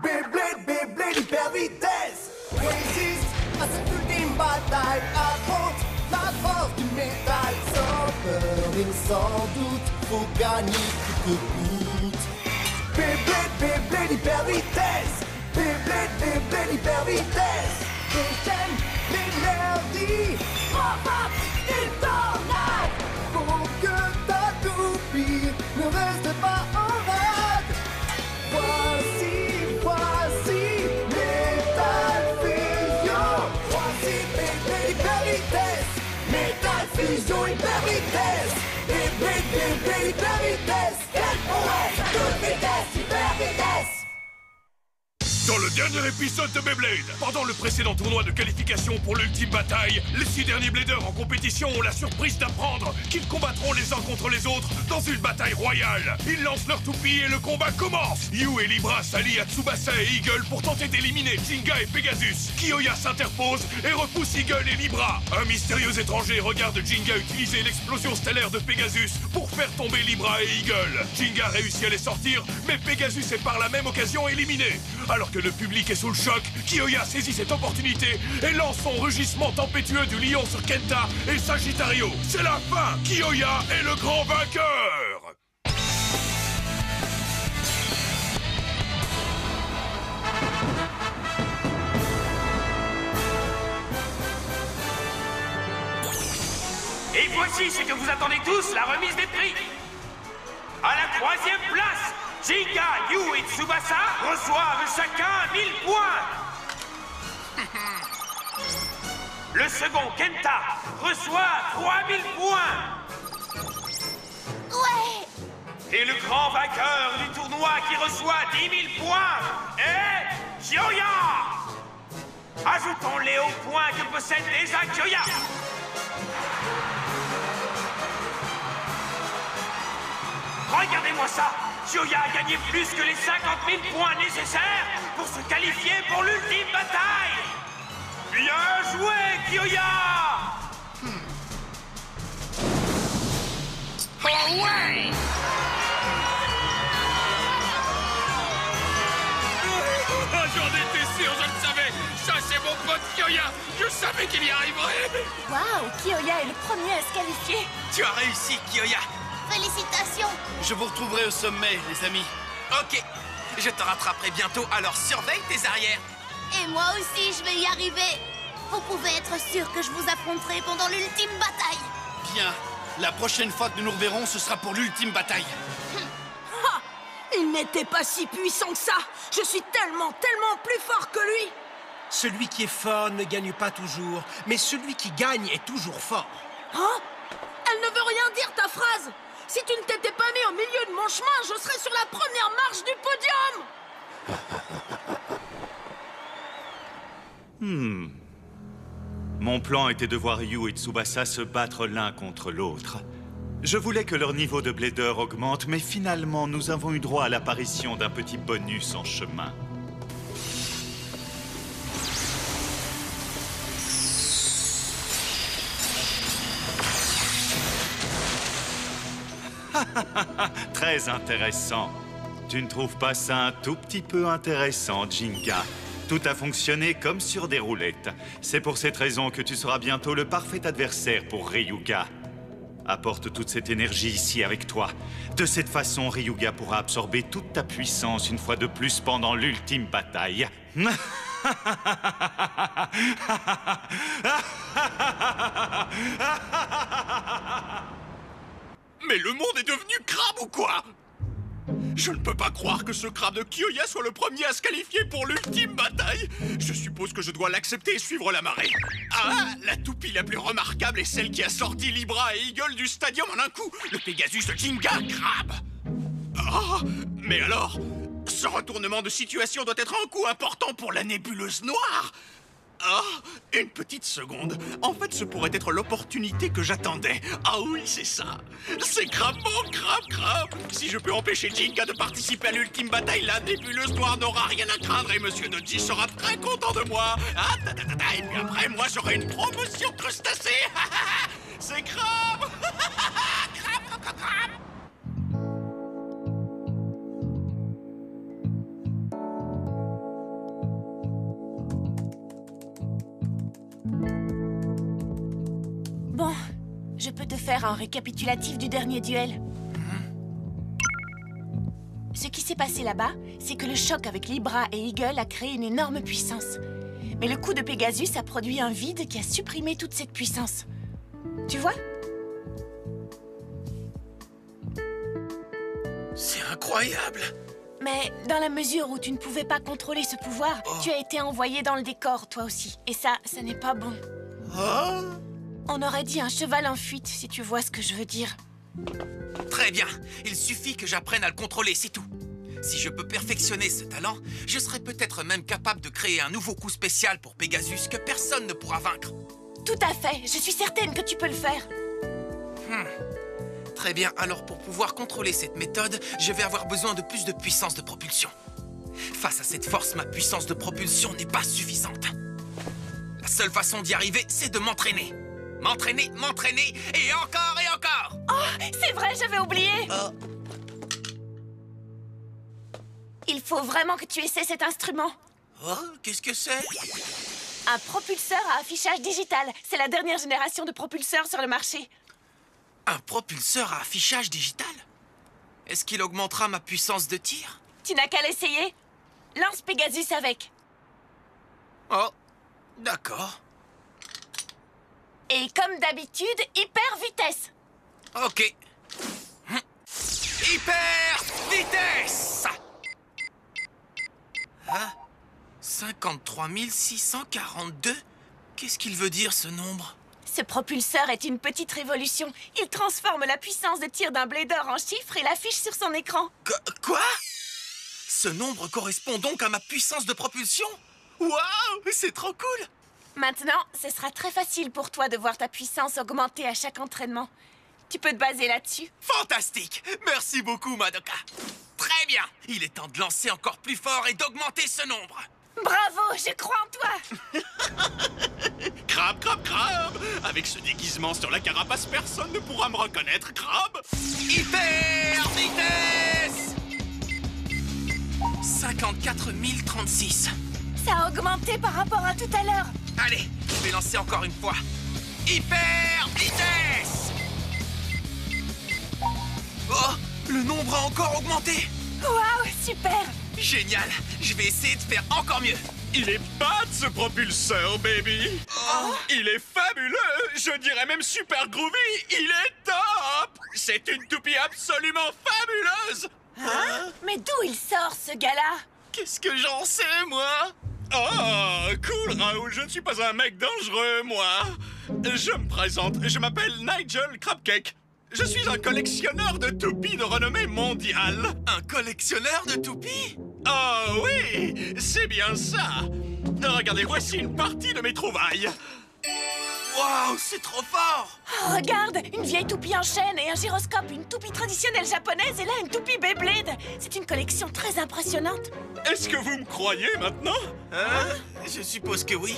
Beyblade, Beyblade, hyper vitesse. Résiste à cette ultime bataille. Affronte la force du métal. Sans peur et sans doute, faut gagner coûte que coûte. Beyblade, Beyblade, hyper vitesse. Beyblade, Beyblade, hyper vitesse. Déchaîne l'énergie. Frappe et tornade. Faut que ta toupie ne reste pas en rade. Voici Metal Fusion. Voici Beyblade, hyper vitesse. Metal Fusion, hyper vitesse. Beyblade, Beyblade, hyper vitesse. Quelle prouesse à toute vitesse, hyper vitesse. Dans le dernier épisode de Beyblade, pendant le précédent tournoi de qualification pour l'ultime bataille, les 6 derniers bladers en compétition ont la surprise d'apprendre qu'ils combattront les uns contre les autres dans une bataille royale. Ils lancent leur toupie et le combat commence. Yu et Libra s'allient à Tsubasa et Eagle pour tenter d'éliminer Jinga et Pegasus. Kiyoya s'interpose et repousse Eagle et Libra. Un mystérieux étranger regarde Jinga utiliser l'explosion stellaire de Pegasus pour faire tomber Libra et Eagle. Jinga réussit à les sortir, mais Pegasus est par la même occasion éliminé. Alors que le public est sous le choc, Kiyoya saisit cette opportunité et lance son rugissement tempétueux du lion sur Kenta et Sagittario. C'est la fin. Kiyoya est le grand vainqueur. Et voici ce que vous attendez tous, la remise des prix. À la 3e place, Jinga, Yu et Tsubasa reçoivent chacun 1000 points. Le second, Kenta, reçoit 3000 points. Ouais. Et le grand vainqueur du tournoi qui reçoit 10 000 points est Kiyoya. Ajoutons-les aux points que possède déjà Kiyoya. Regardez-moi ça. Kiyoya a gagné plus que les 50 000 points nécessaires pour se qualifier pour l'ultime bataille. Bien joué, Kiyoya! Oh ouais! J'en étais sûr, je le savais! Ça, c'est mon pote Kiyoya! Je savais qu'il y arriverait! Waouh, Kiyoya est le premier à se qualifier. Tu as réussi, Kiyoya! Félicitations. Je vous retrouverai au sommet, les amis. Ok, je te rattraperai bientôt, alors surveille tes arrières. Et moi aussi, je vais y arriver. Vous pouvez être sûr que je vous affronterai pendant l'ultime bataille. Bien, la prochaine fois que nous nous reverrons, ce sera pour l'ultime bataille. Ha! Il n'était pas si puissant que ça. Je suis tellement plus fort que lui. Celui qui est fort ne gagne pas toujours, mais celui qui gagne est toujours fort. Hein? Elle ne veut rien dire, ta phrase. Si tu ne t'étais pas mis au milieu de mon chemin, je serais sur la première marche du podium. Mon plan était de voir Yu et Tsubasa se battre l'un contre l'autre. Je voulais que leur niveau de blader augmente, mais finalement, nous avons eu droit à l'apparition d'un petit bonus en chemin. Très intéressant. Tu ne trouves pas ça un tout petit peu intéressant, Jinga? Tout a fonctionné comme sur des roulettes. C'est pour cette raison que tu seras bientôt le parfait adversaire pour Ryuga. Apporte toute cette énergie ici avec toi. De cette façon, Ryuga pourra absorber toute ta puissance une fois de plus pendant l'ultime bataille. Mais le monde est devenu crabe ou quoi? Je ne peux pas croire que ce crabe de Kiyoya soit le premier à se qualifier pour l'ultime bataille. Je suppose que je dois l'accepter et suivre la marée. Ah, la toupie la plus remarquable est celle qui a sorti Libra et Eagle du stadium en un coup. Le Pegasus de Jinga, crabe. Oh, mais alors, ce retournement de situation doit être un coup important pour la nébuleuse noire. Ah, une petite seconde. En fait, ce pourrait être l'opportunité que j'attendais. Ah oui, c'est ça. C'est Crabe, Crabe. Si je peux empêcher Jinga de participer à l'ultime bataille, la nébuleuse noire n'aura rien à craindre et Monsieur Dodgy sera très content de moi. Ah, et puis après, moi, j'aurai une promotion crustacée. C'est Crabe. Crabe. Je peux te faire un récapitulatif du dernier duel. Ce qui s'est passé là-bas, c'est que le choc avec Libra et Eagle a créé une énorme puissance. Mais le coup de Pegasus a produit un vide qui a supprimé toute cette puissance. Tu vois? C'est incroyable. Mais dans la mesure où tu ne pouvais pas contrôler ce pouvoir, tu as été envoyé dans le décor, toi aussi. Et ça n'est pas bon. On aurait dit un cheval en fuite, si tu vois ce que je veux dire. Très bien. Il suffit que j'apprenne à le contrôler, c'est tout. Si je peux perfectionner ce talent, je serai peut-être même capable de créer un nouveau coup spécial pour Pegasus que personne ne pourra vaincre. Tout à fait. Je suis certaine que tu peux le faire. Très bien. Alors, pour pouvoir contrôler cette méthode, je vais avoir besoin de plus de puissance de propulsion. Face à cette force, ma puissance de propulsion n'est pas suffisante. La seule façon d'y arriver, c'est de m'entraîner. M'entraîner, m'entraîner, et encore et encore. Oh, c'est vrai, j'avais oublié. Il faut vraiment que tu essaies cet instrument. Oh, qu'est-ce que c'est? Un propulseur à affichage digital. C'est la dernière génération de propulseurs sur le marché. Un propulseur à affichage digital? Est-ce qu'il augmentera ma puissance de tir? Tu n'as qu'à l'essayer. Lance Pegasus avec. Oh, d'accord. Et comme d'habitude, hyper vitesse. Ok. Hyper vitesse! Hein? 53 642? Qu'est-ce qu'il veut dire, ce nombre? Ce propulseur est une petite révolution. Il transforme la puissance de tir d'un bladeur en chiffres et l'affiche sur son écran. Quoi? Ce nombre correspond donc à ma puissance de propulsion? Waouh! C'est trop cool! Maintenant, ce sera très facile pour toi de voir ta puissance augmenter à chaque entraînement. Tu peux te baser là-dessus. Fantastique! Merci beaucoup, Madoka. Très bien! Il est temps de lancer encore plus fort et d'augmenter ce nombre. Bravo, je crois en toi. Crabe, crabe, crabe! Avec ce déguisement sur la carapace, personne ne pourra me reconnaître, crabe! Hyper vitesse! 54 036. Ça a augmenté par rapport à tout à l'heure. Allez, je vais lancer encore une fois. Hyper vitesse! Oh, le nombre a encore augmenté. Waouh, super. Génial, je vais essayer de faire encore mieux. Il est bad, ce propulseur, baby! Il est fabuleux! Je dirais même super groovy! Il est top! C'est une toupie absolument fabuleuse! Hein? Mais d'où il sort, ce gars-là? Qu'est-ce que j'en sais, moi? Oh, cool, Raoul, je ne suis pas un mec dangereux, moi. Je me présente, je m'appelle Nigel Crabcake. Je suis un collectionneur de toupies de renommée mondiale. Un collectionneur de toupies? Oh oui, c'est bien ça. Regardez, voici une partie de mes trouvailles. Waouh, c'est trop fort! Oh, regarde, une vieille toupie en chaîne et un gyroscope, une toupie traditionnelle japonaise et là une toupie Beyblade. C'est une collection très impressionnante. Est-ce que vous me croyez maintenant? Hein? Je suppose que oui.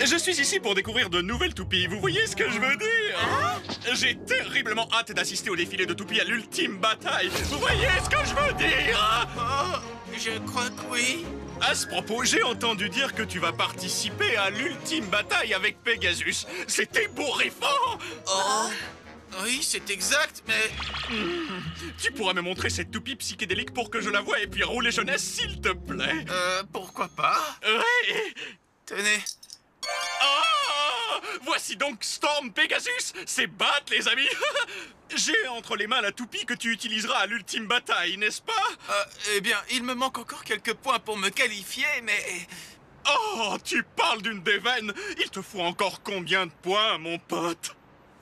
Je suis ici pour découvrir de nouvelles toupies, vous voyez ce que je veux dire? J'ai terriblement hâte d'assister au défilé de toupies à l'ultime bataille. Vous voyez ce que je veux dire? Oh, je crois que oui. À ce propos, j'ai entendu dire que tu vas participer à l'ultime bataille avec Pegasus. C'était ébouriffant! Oh, oui, c'est exact, mais... Tu pourras me montrer cette toupie psychédélique pour que je la voie et puis rouler jeunesse, s'il te plaît. Pourquoi pas? Oui! Tenez. Oh! Voici donc Storm Pegasus! C'est bat, les amis! J'ai entre les mains la toupie que tu utiliseras à l'ultime bataille, n'est-ce pas? Eh bien, il me manque encore quelques points pour me qualifier, mais... Oh, tu parles d'une déveine! Il te faut encore combien de points, mon pote?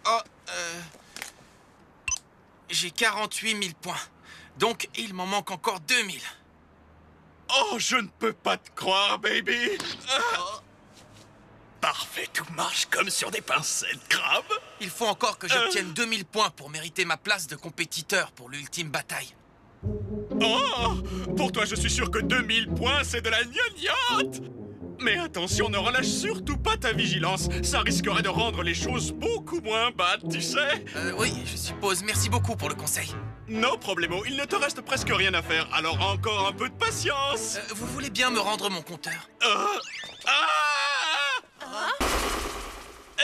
Oh, j'ai 48 000 points. Donc, il m'en manque encore 2 000. Oh, je ne peux pas te croire, baby! Parfait, tout marche comme sur des pincettes, crabe. Il faut encore que j'obtienne 2000 points pour mériter ma place de compétiteur pour l'ultime bataille. Oh! Pour toi, je suis sûr que 2000 points, c'est de la gnognotte! Mais attention, ne relâche surtout pas ta vigilance. Ça risquerait de rendre les choses beaucoup moins bad, tu sais. Oui, je suppose. Merci beaucoup pour le conseil. No problemo, il ne te reste presque rien à faire, alors encore un peu de patience. Vous voulez bien me rendre mon compteur?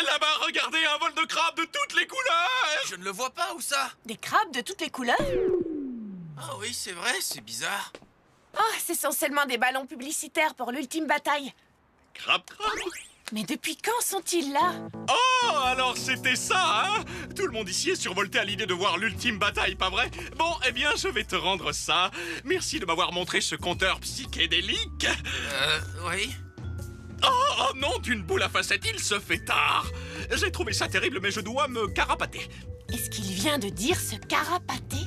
Là-bas, regardez, un vol de de crabes de toutes les couleurs! Je ne le vois pas, où ça? Des crabes de toutes les couleurs? Ah oui, c'est vrai, c'est bizarre. Oh, ce sont seulement des ballons publicitaires pour l'ultime bataille. Crabe. Mais depuis quand sont-ils là? Oh, alors c'était ça, hein? Tout le monde ici est survolté à l'idée de voir l'ultime bataille, pas vrai? Bon, eh bien, je vais te rendre ça. Merci de m'avoir montré ce compteur psychédélique. Oui. Oh non, d'une boule à facettes, il se fait tard. J'ai trouvé ça terrible, mais je dois me carapater. Est-ce qu'il vient de dire se carapater?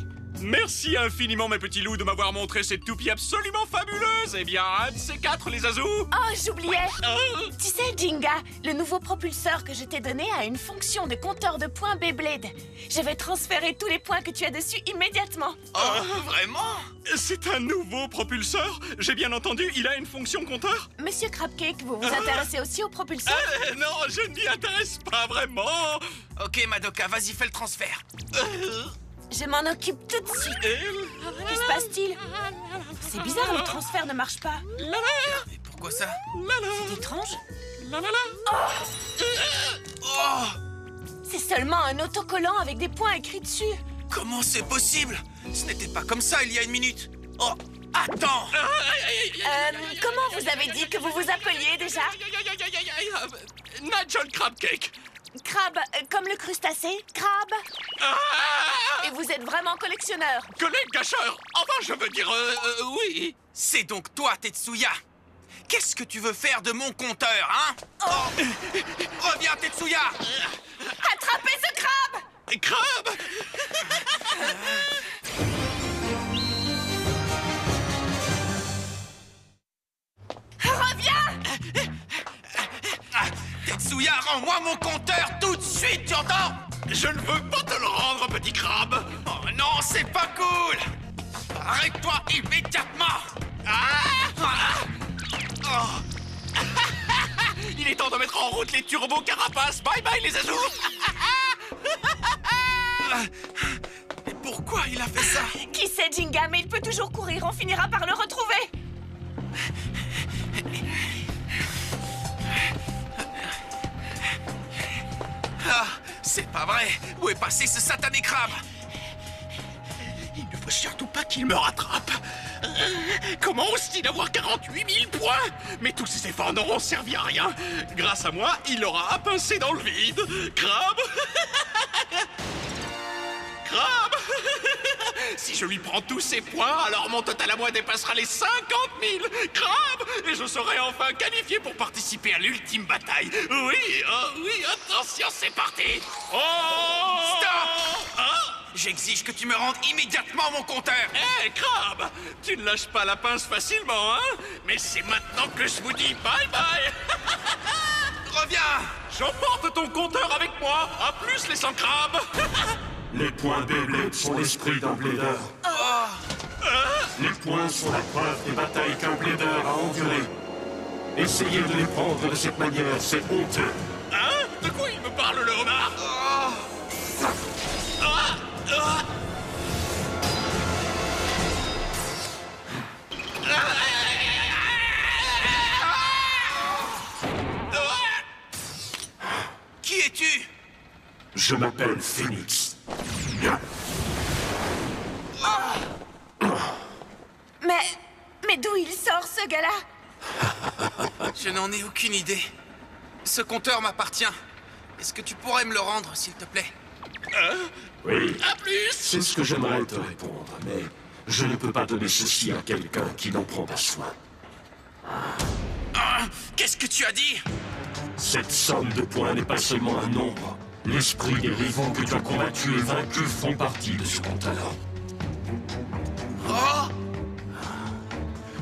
Merci infiniment, mes petits loups, de m'avoir montré cette toupie absolument fabuleuse. Eh bien, un de ces quatre, les azous. Oh, j'oubliais! Tu sais, Jinga, le nouveau propulseur que je t'ai donné a une fonction de compteur de points Beyblade. Je vais transférer tous les points que tu as dessus immédiatement. Oh, vraiment? C'est un nouveau propulseur? J'ai bien entendu, il a une fonction compteur? Monsieur Crabcake, vous vous intéressez aussi au propulseur? Non, je ne m'y intéresse pas vraiment. Ok, Madoka, vas-y, fais le transfert. Je m'en occupe tout de suite. Que se passe-t-il? C'est bizarre, le transfert ne marche pas. Mais pourquoi ça? C'est étrange. Oh! C'est seulement un autocollant avec des points écrits dessus. Comment c'est possible? Ce n'était pas comme ça il y a une minute. Oh, attends! Comment vous avez dit que vous vous appeliez déjà? Nigel Crabcake. Crabe, comme le crustacé? Crabe? Et vous êtes vraiment collectionneur? Collègue gâcheur. Enfin, je veux dire, oui. C'est donc toi, Tetsuya! Qu'est-ce que tu veux faire de mon compteur, hein? Oh. Reviens, Tetsuya! Attrapez ce crabe! Crabe. Reviens! Tetsuya, rends-moi mon compteur tout de suite, tu entends? Je ne veux pas te le rendre, petit crabe. Oh non, c'est pas cool! Arrête-toi immédiatement! Oh. Il est temps de mettre en route les turbos carapaces. Bye bye, les azous. Mais pourquoi il a fait ça? Qui sait, Jinga, mais il peut toujours courir, on finira par le retrouver. Ah, c'est pas vrai! Où est passé ce satané crabe? Il ne faut surtout pas qu'il me rattrape. Comment ose-t-il avoir 48 000 points? Mais tous ces efforts n'auront servi à rien. Grâce à moi, il aura à pincer dans le vide. Crabe. Crabe. Si je lui prends tous ses points, alors mon total à moi dépassera les 50 000. Crabe. Et je serai enfin qualifié pour participer à l'ultime bataille. Oui, oui, attention, c'est parti. Oh! Stop! J'exige que tu me rendes immédiatement mon compteur! Hé, Crabe! Tu ne lâches pas la pince facilement, hein? Mais c'est maintenant que je vous dis bye bye! Reviens! J'emporte ton compteur avec moi! À plus, les 100 crabes! Les points Beyblade sont l'esprit d'un blader. Les points sont la preuve des batailles qu'un blader a endurées. Essayer de les prendre de cette manière, c'est honteux. Hein? De quoi il me parle, le homard? Qui es-tu? Je m'appelle Phoenix. Mais d'où il sort, ce gars-là? Je n'en ai aucune idée. Ce compteur m'appartient. Est-ce que tu pourrais me le rendre, s'il te plaît? Oui, À plus! c'est ce que j'aimerais te répondre, mais je ne peux pas donner ceci à quelqu'un qui n'en prend pas soin. Qu'est-ce que tu as dit? Cette somme de points n'est pas seulement un nombre. L'esprit des rivaux que tu as combattus et vaincus font partie de ce compteur. Oh!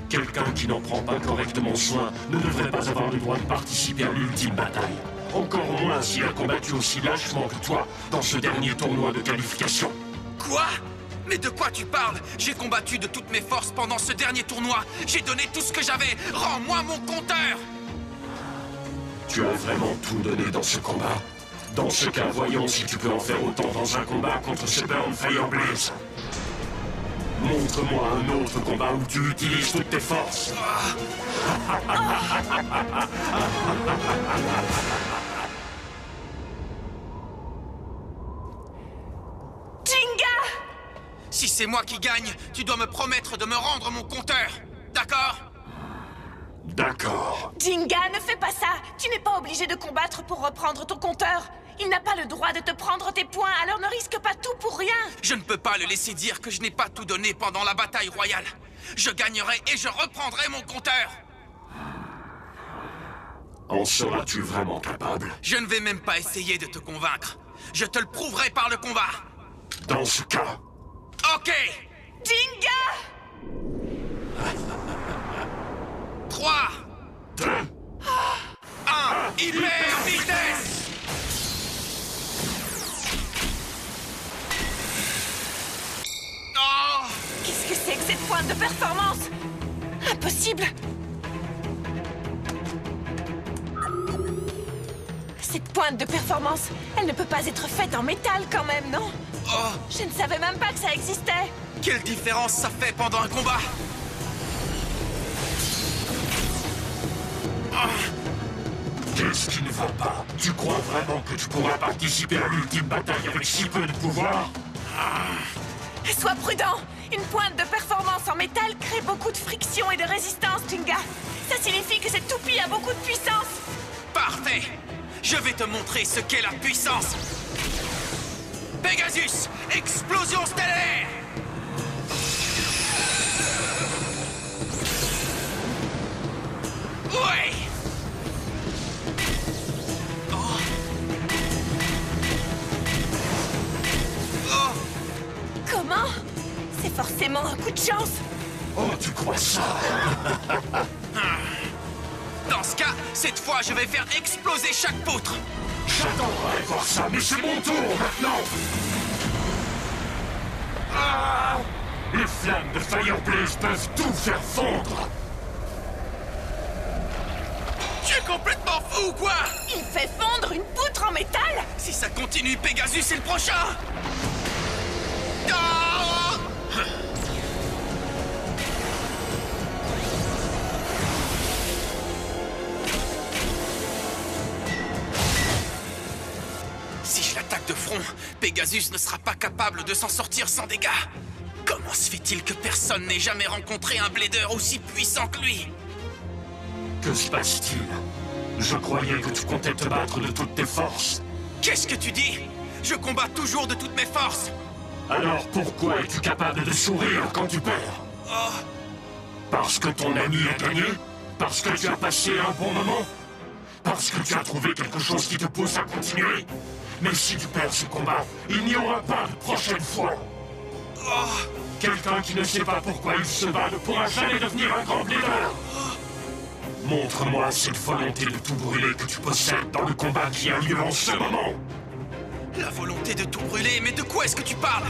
Quelqu'un qui n'en prend pas correctement soin ne devrait pas avoir le droit de participer à l'ultime bataille. Encore moins s'il a combattu aussi lâchement que toi dans ce dernier tournoi de qualification. Quoi? Mais de quoi tu parles? J'ai combattu de toutes mes forces pendant ce dernier tournoi. J'ai donné tout ce que j'avais. Rends-moi mon compteur! Tu as vraiment tout donné dans ce combat. Dans ce cas, voyons si tu peux en faire autant dans un combat contre ce Burn Fireblaze. Montre-moi un autre combat où tu utilises toutes tes forces. Si c'est moi qui gagne, tu dois me promettre de me rendre mon compteur. D'accord? D'accord. Jinga, ne fais pas ça! Tu n'es pas obligé de combattre pour reprendre ton compteur. Il n'a pas le droit de te prendre tes points, alors ne risque pas tout pour rien. Je ne peux pas le laisser dire que je n'ai pas tout donné pendant la bataille royale. Je gagnerai et je reprendrai mon compteur. En seras-tu vraiment capable? Je ne vais même pas essayer de te convaincre. Je te le prouverai par le combat. Dans ce cas... Ok! Jinga! 3, 2, 1, hyper vitesse! Oh! Qu'est-ce que c'est que cette pointe de performance? Impossible! Cette pointe de performance, elle ne peut pas être faite en métal quand même, non? Oh! Je ne savais même pas que ça existait! Quelle différence ça fait pendant un combat? Qu'est-ce qui ne va pas? Tu crois vraiment que tu pourras participer à l'ultime bataille avec si peu de pouvoir? Sois prudent! Une pointe de performance en métal crée beaucoup de friction et de résistance, Jinga. Ça signifie que cette toupie a beaucoup de puissance. Parfait! Je vais te montrer ce qu'est la puissance! Pegasus! Explosion stellaire! Ouais! Oh! Oh! Comment? C'est forcément un coup de chance. Oh, tu crois ça? Dans ce cas, cette fois, je vais faire exploser chaque poutre! J'attendrai voir ça, mais c'est mon tour maintenant! Ah! Les flammes de Fireblaze peuvent tout faire fondre! Tu es complètement fou ou quoi? Il fait fondre une poutre en métal? Si ça continue, Pegasus est le prochain! Ah! Si je l'attaque de front, Pegasus ne sera pas capable de s'en sortir sans dégâts. Comment se fait-il que personne n'ait jamais rencontré un blader aussi puissant que lui? Que se passe-t-il? Je croyais que tu comptais te battre de toutes tes forces. Qu'est-ce que tu dis? Je combats toujours de toutes mes forces! Alors pourquoi es-tu capable de sourire quand tu perds? Oh! Parce que ton ami a gagné? Parce que tu as passé un bon moment? Parce que tu as trouvé quelque chose qui te pousse à continuer? Mais si tu perds ce combat, il n'y aura pas de prochaine fois! Oh! Quelqu'un qui ne sait pas pourquoi il se bat ne pourra jamais devenir un grand leader! Montre-moi cette volonté de tout brûler que tu possèdes dans le combat qui a lieu en ce moment! La volonté de tout brûler, mais de quoi est-ce que tu parles?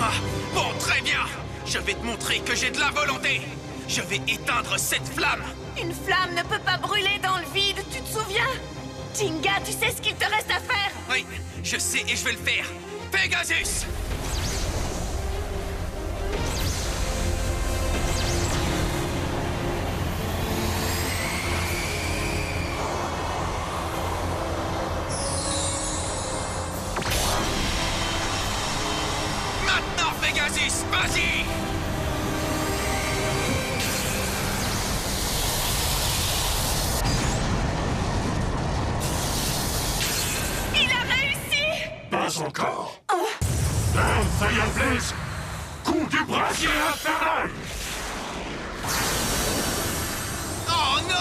Ah, bon, très bien! Je vais te montrer que j'ai de la volonté! Je vais éteindre cette flamme! Une flamme ne peut pas brûler dans le vide, tu te souviens? Jinga, tu sais ce qu'il te reste à faire? Oui, je sais et je vais le faire! Pegasus! Maintenant, Pegasus, vas-y! Il a réussi! Pas encore! Fireblaze! Coup du brasier infernal! Oh non!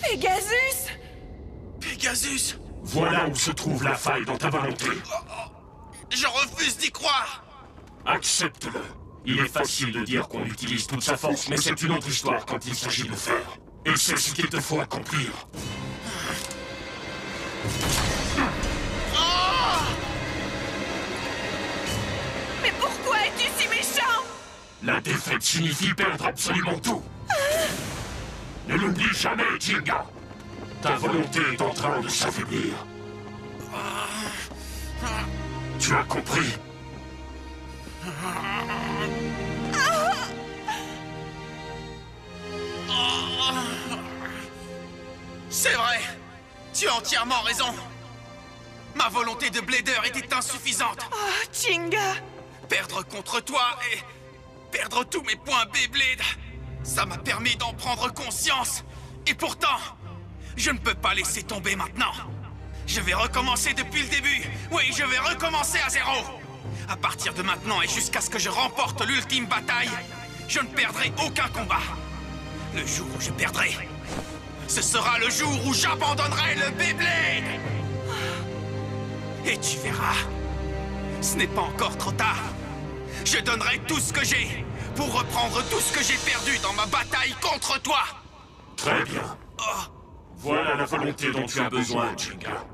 Pegasus! Pegasus! Voilà où se trouve la faille dans ta volonté. Je refuse d'y croire! Accepte-le. Il est facile de dire qu'on utilise toute sa force, mais c'est une autre histoire quand il s'agit de faire. Et c'est ce qu'il te faut accomplir. Mais pourquoi es-tu si méchant? La défaite signifie perdre absolument tout. Ne l'oublie jamais, Jinga. Ta volonté est en train de s'affaiblir. Tu as compris? C'est vrai. Tu as entièrement raison. Ma volonté de Blader était insuffisante. Oh, Jinga! Perdre contre toi et perdre tous mes points Beyblade, ça m'a permis d'en prendre conscience. Et pourtant, je ne peux pas laisser tomber maintenant. Je vais recommencer depuis le début. Oui, je vais recommencer à zéro. À partir de maintenant et jusqu'à ce que je remporte l'ultime bataille, je ne perdrai aucun combat. Le jour où je perdrai, ce sera le jour où j'abandonnerai le Beyblade. Et tu verras, ce n'est pas encore trop tard. Je donnerai tout ce que j'ai pour reprendre tout ce que j'ai perdu dans ma bataille contre toi. Très bien. Voilà la volonté dont tu as besoin, Jinga.